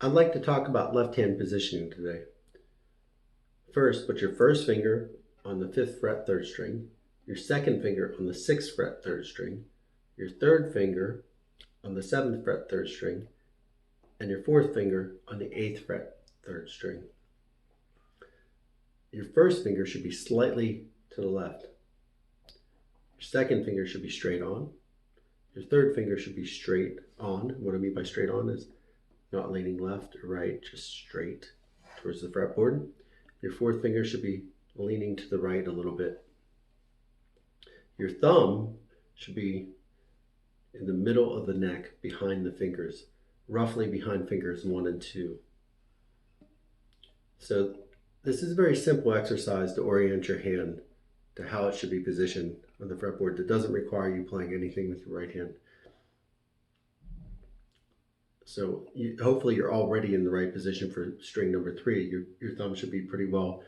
I'd like to talk about left-hand positioning today. First, put your first finger on the 5th fret 3rd string, your second finger on the 6th fret 3rd string, your third finger on the 7th fret 3rd string, and your fourth finger on the 8th fret 3rd string. Your first finger should be slightly to the left. Your second finger should be straight on. Your third finger should be straight on. What I mean by straight on is not leaning left or right, just straight towards the fretboard. Your fourth finger should be leaning to the right a little bit. Your thumb should be in the middle of the neck behind the fingers, roughly behind fingers 1 and 2. So this is a very simple exercise to orient your hand to how it should be positioned on the fretboard that doesn't require you playing anything with your right hand. So hopefully you're already in the right position for string number 3. Your thumb should be pretty well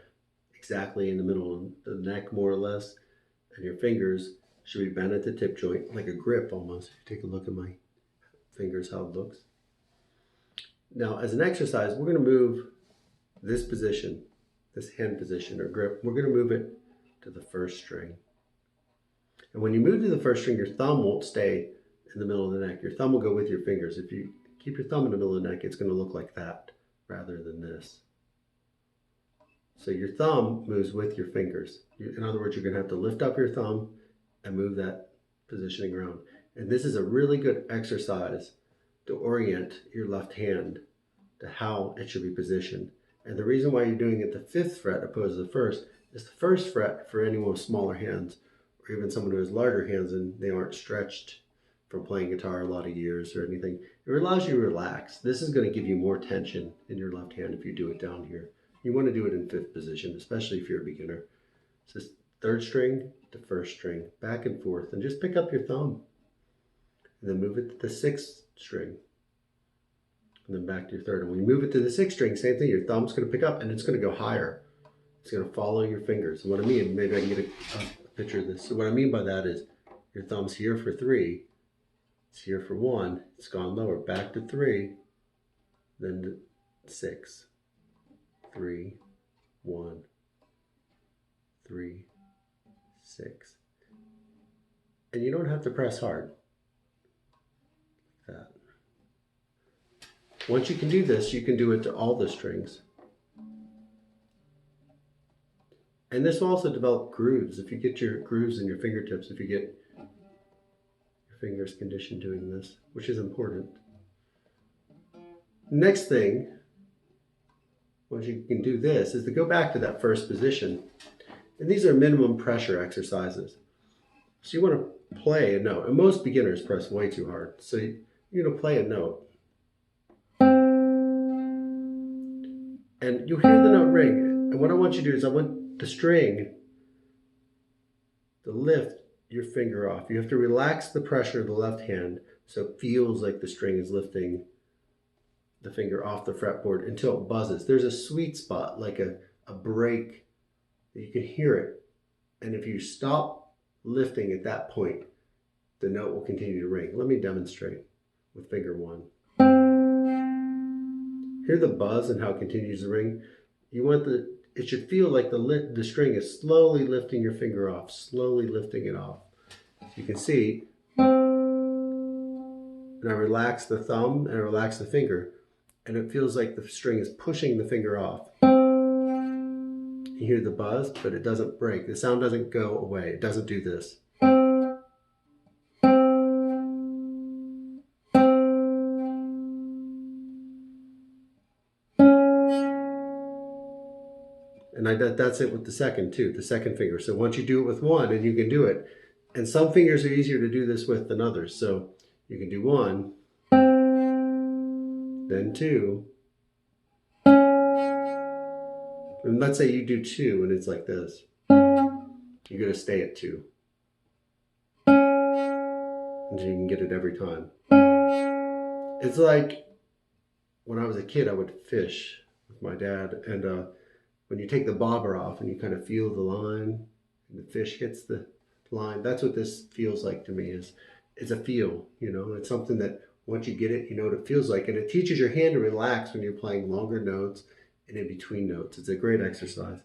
exactly in the middle of the neck, more or less, and your fingers should be bent at the tip joint, like a grip almost. If you take a look at my fingers, how it looks. Now, as an exercise, we're going to move this position, this hand position or grip, we're going to move it to the first string. And when you move to the first string, your thumb won't stay in the middle of the neck. Your thumb will go with your fingers. If you keep your thumb in the middle of the neck, it's going to look like that rather than this. So your thumb moves with your fingers. In other words, you're going to have to lift up your thumb and move that positioning around. And this is a really good exercise to orient your left hand to how it should be positioned. And the reason why you're doing it the 5th fret opposed to the 1st is the 1st fret for anyone with smaller hands, or even someone who has larger hands and they aren't stretched from playing guitar a lot of years or anything. It allows you to relax. This is going to give you more tension in your left hand if you do it down here. You want to do it in 5th position, especially if you're a beginner. So 3rd string to 1st string, back and forth, and just pick up your thumb. And then move it to the 6th string. And then back to your 3rd. And when you move it to the 6th string, same thing, your thumb's going to pick up and it's going to go higher. It's going to follow your fingers. And what I mean, maybe I can get a picture of this. So what I mean by that is your thumb's here for 3, it's here for 1, it's gone lower, back to 3, then to 6, 3, 1, 3, 6. And you don't have to press hard. Like that. Once you can do this, you can do it to all the strings. And this will also develop grooves. If you get your grooves in your fingertips, if you get your fingers conditioned doing this, which is important. Next thing, once you can do this, is to go back to that first position. And these are minimum pressure exercises. So you want to play a note. And most beginners press way too hard. So you're going to play a note. And you'll hear the note ring. And what I want you to do is I want the string to lift your finger off. You have to relax the pressure of the left hand so it feels like the string is lifting the finger off the fretboard until it buzzes. There's a sweet spot, like a break, that you can hear it. And if you stop lifting at that point, the note will continue to ring. Let me demonstrate with finger 1. Hear the buzz and how it continues to ring. It should feel like the string is slowly lifting your finger off, slowly lifting it off. You can see, and I relax the thumb and I relax the finger, and it feels like the string is pushing the finger off. You hear the buzz, but it doesn't break. The sound doesn't go away. It doesn't do this. And that's it with the second too, the second finger. So once you do it with one, and you can do it, and some fingers are easier to do this with than others. So you can do 1, then 2, and let's say you do 2 and it's like this. You're going to stay at 2 until you can get it every time. It's like when I was a kid, I would fish with my dad, and when you take the bobber off and you kind of feel the line and the fish hits the line, that's what this feels like to me. It's a feel, you know, it's something that Once you get it, you know what it feels like. And it teaches your hand to relax when you're playing longer notes and in between notes. It's a great exercise.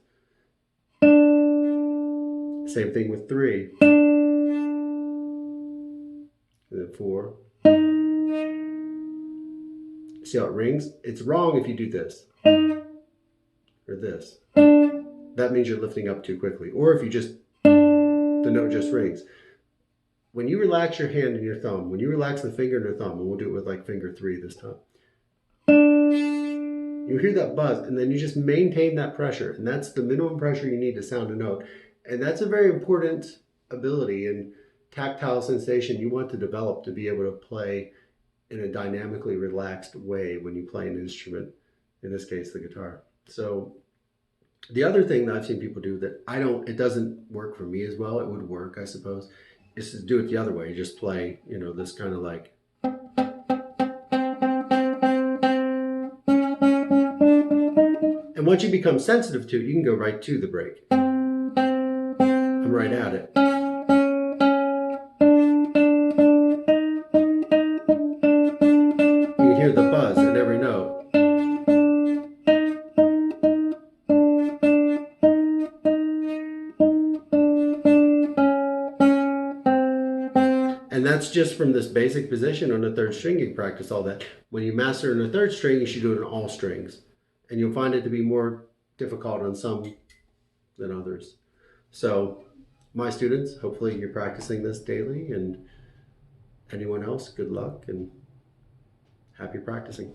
Same thing with 3. And then 4. See how it rings? It's wrong if you do this or this. That means you're lifting up too quickly. Or if you just, the note just rings. When you relax your hand and your thumb, when you relax the finger and your thumb, and we'll do it with like finger 3 this time, you hear that buzz, and then you just maintain that pressure. And that's the minimum pressure you need to sound a note. And that's a very important ability and tactile sensation you want to develop to be able to play in a dynamically relaxed way when you play an instrument, in this case, the guitar. So the other thing that I've seen people do that it doesn't work for me as well, it would work, I suppose, is to do it the other way. You just play, this kind of like. And once you become sensitive to it, you can go right to the break. I'm right at it. You hear the buzz in every note. And that's just from this basic position on the 3rd string. You practice all that. When you master on the 3rd string, you should do it on all strings. And you'll find it to be more difficult on some than others. So my students, hopefully you're practicing this daily, and anyone else, good luck and happy practicing.